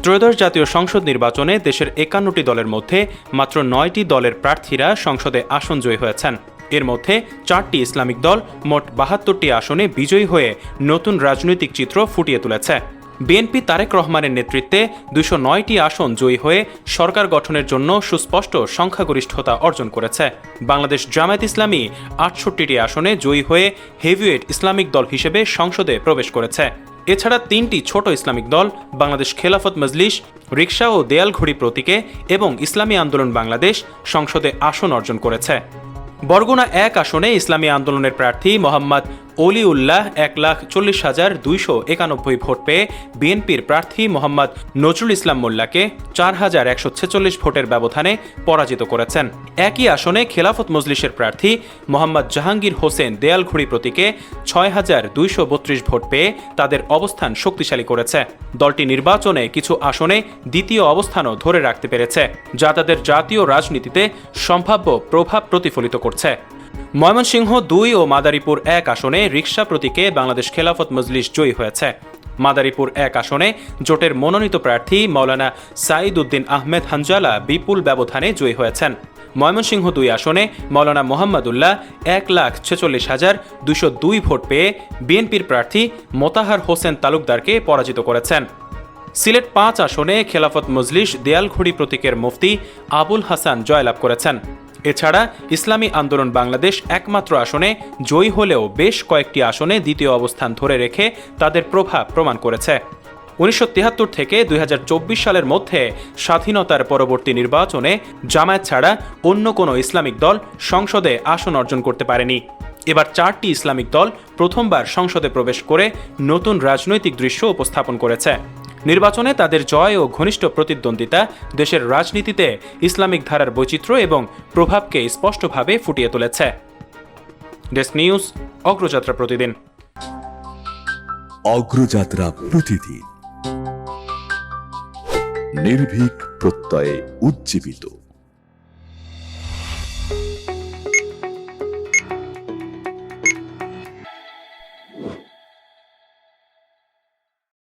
ত্রয়োদশ জাতীয় সংসদ নির্বাচনে দেশের ৫১টি দলের মধ্যে মাত্র ৯টি দলের প্রার্থীরা সংসদে আসন জয়ী হয়েছেন। এর মধ্যে ৪টি ইসলামিক দল মোট ৭২টি আসনে বিজয়ী হয়ে নতুন রাজনৈতিক চিত্র ফুটিয়ে তুলেছে। বিএনপি তারেক রহমানের নেতৃত্বে ২০৯টি আসন জয়ী হয়ে সরকার গঠনের জন্য সুস্পষ্ট সংখ্যাগরিষ্ঠতা অর্জন করেছে। বাংলাদেশ জামায়াত ইসলামী ৬৮টি আসনে জয়ী হয়ে হেভিওয়েট ইসলামিক দল হিসেবে সংসদে প্রবেশ করেছে। এছাড়া ৩টি ছোট ইসলামিক দল বাংলাদেশ খেলাফত মজলিস, রিকশা ও দেয়ালঘড়ি প্রতীকে এবং ইসলামী আন্দোলন বাংলাদেশ সংসদে আসন অর্জন করেছে। বরগুনা ১ আসনে ইসলামী আন্দোলনের প্রার্থী মোহাম্মদ অলিউল্লাহ ১,৪০,২৯১ ভোট পেয়ে বিএনপির প্রার্থী মোহাম্মদ নজরুল ইসলাম মোল্লাকে ৪,১৪৬ ভোটের ব্যবধানে পরাজিত করেছেন। একই আসনে খেলাফত মজলিসের প্রার্থী মোহাম্মদ জাহাঙ্গীর হোসেন দেয়ালঘড়ি প্রতীকে ৬,২৩২ ভোট পেয়ে তাদের অবস্থান শক্তিশালী করেছে। দলটি নির্বাচনে কিছু আসনে দ্বিতীয় অবস্থানও ধরে রাখতে পেরেছে, যা তাদের জাতীয় রাজনীতিতে সম্ভাব্য প্রভাব প্রতিফলিত করছে। ময়মনসিংহ ২ ও মাদারীপুর ১ আসনে রিকশা প্রতীকে বাংলাদেশ খেলাফত মজলিস জয়ী হয়েছে। মাদারীপুর ১ আসনে জোটের মনোনীত প্রার্থী মাওলানা সাঈদ উদ্দিন আহমেদ হানজালা বিপুল ব্যবধানে জয়ী হয়েছেন। ময়মনসিংহ ২ আসনে মাওলানা মোহাম্মদুল্লাহ ১,৪৬,২০২ ভোট পেয়ে বিএনপির প্রার্থী মোতাহার হোসেন তালুকদারকে পরাজিত করেছেন। সিলেট ৫ আসনে খেলাফত মজলিস দেয়ালঘড়ি প্রতীকের মুফতি আবুল হাসান জয়লাভ করেছেন। এছাড়া ইসলামী আন্দোলন বাংলাদেশ একমাত্র আসনে জয়ী হলেও বেশ কয়েকটি আসনে দ্বিতীয় অবস্থান ধরে রেখে তাদের প্রভাব প্রমাণ করেছে। ১৯৭৩ থেকে ২০২৪ সালের মধ্যে স্বাধীনতার পরবর্তী নির্বাচনে জামায়াত ছাড়া অন্য কোনো ইসলামিক দল সংসদে আসন অর্জন করতে পারেনি। এবার ৪টি ইসলামিক দল প্রথমবার সংসদে প্রবেশ করে নতুন রাজনৈতিক দৃশ্য উপস্থাপন করেছে। নির্বাচনে তাদের জয় ও ঘনিষ্ঠ প্রতিদ্বন্দ্বিতা দেশের রাজনীতিতে ইসলামিক ধারার বৈচিত্র্য এবং প্রভাবকে স্পষ্টভাবে ফুটিয়ে তুলেছে। ডেস্ক নিউজ, অগ্রযাত্রা প্রতিদিন। অগ্রযাত্রা প্রতিদিন, নির্ভীক প্রত্যয়ে উজ্জীবিত।